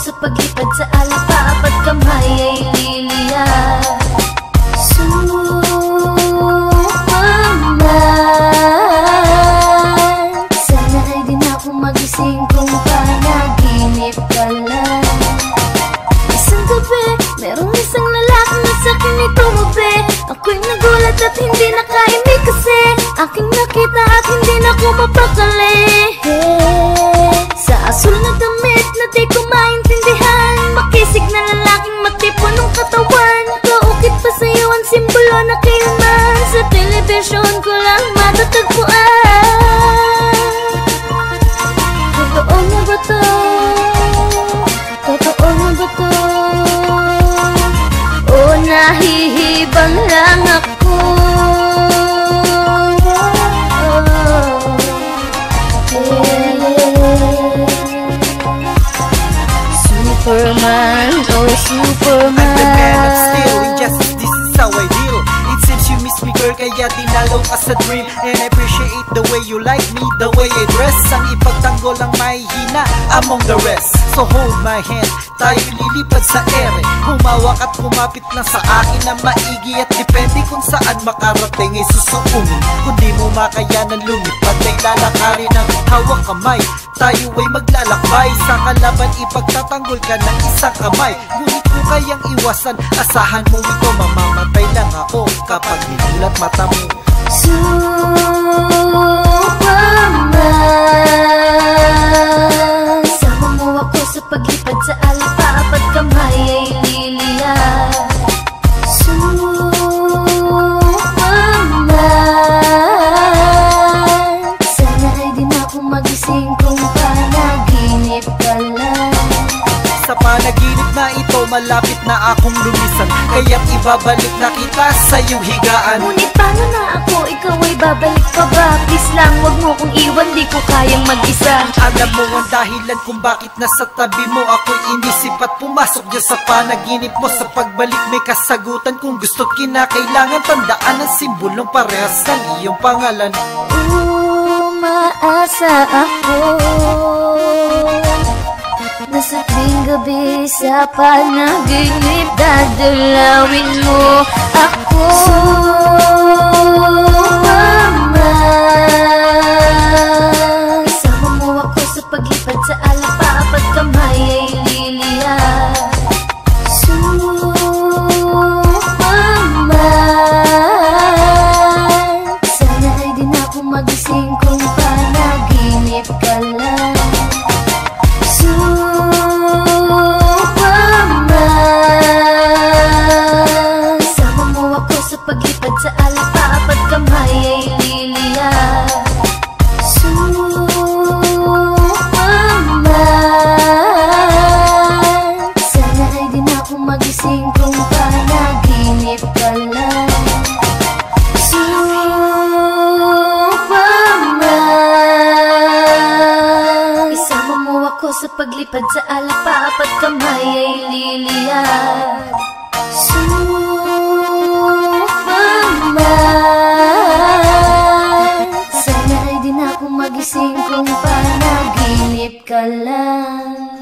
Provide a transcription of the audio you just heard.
sa paglipad sa alapa at kamay ay liliya. Superman, sana ay di na ako magising kung panaginip ka lang. Isang gabi, merong isang lalaking nasa akin itumabi. Ako'y nagulat at hindi nakaimik kasi aking nakita at hindi na ako mapakali. Sa asul na damit na di ko maintindihan, makisig na lalaking matipon ng katawan. Kaukit pa sa'yo ang simbolo na kailanman, sa telebisyon ko lang matatagpuan. Totoo na ba to? Totoo na ba to? O nahihibang lang ako? Superman, oh Superman, I'm the man of steel, injustice, this is how I deal. It seems you miss me girl, kaya dinalaw ka sa dream. And I appreciate the way you like me, the way I dress. Ang ipagtanggol ang mahihina among the rest. So hold my hand, tayo lilipad sa ere. Humawak at kumapit na sa akin na maigi. At depende kung saan makarating ay susuungin. Kung di mo makayanan lumipad ay lalakarin ang hawak kamay. Tayo ay maglalakbay sa kalaban, ipagtatanggol ka ng isang kamay. Ngunit kung kayang iwasan, asahan mo ito, mamamatay lang ako kapag nilulat mata mo. Superman, sama mo ako sa paglipad sa alapa at kamay ay liliya. Superman, sana ay di na ako magising kung panaginip ka lang. Sa panaginip na ito, malapit na akong lumisan, kaya't ibabalik na kita sa iyong higaan. Ngunit paano na ako? Ikaw ay babalik pa ba? Please lang, wag mo kong iwan, di ko kayang mag-isa. Alam mo ang dahilan kung bakit nasa tabi mo ako'y inisip at pumasok dyan sa panaginip mo. Sa pagbalik may kasagutan, kung gusto't kinakailangan, tandaan ang simbolong parehas ng iyong pangalan. Umaasa ako na sa tuwing gabi sa panaginip dadalawin mo ako. Superman, isama mo ako sa paglipad sa alapa at kamay ay liliya. Superman, sana ay di na ako magising kung panaginip ka lang. Superman, sama mo ako sa paglipad sa alapa at kamay ay liliya. Superman, sana ay di na ako magising kung panaginip ka lang. Superman, isama mo ako sa paglipad sa alapa at kamay ay liliya. Superman, sana ay di na ako magising kung panaginip ka lang.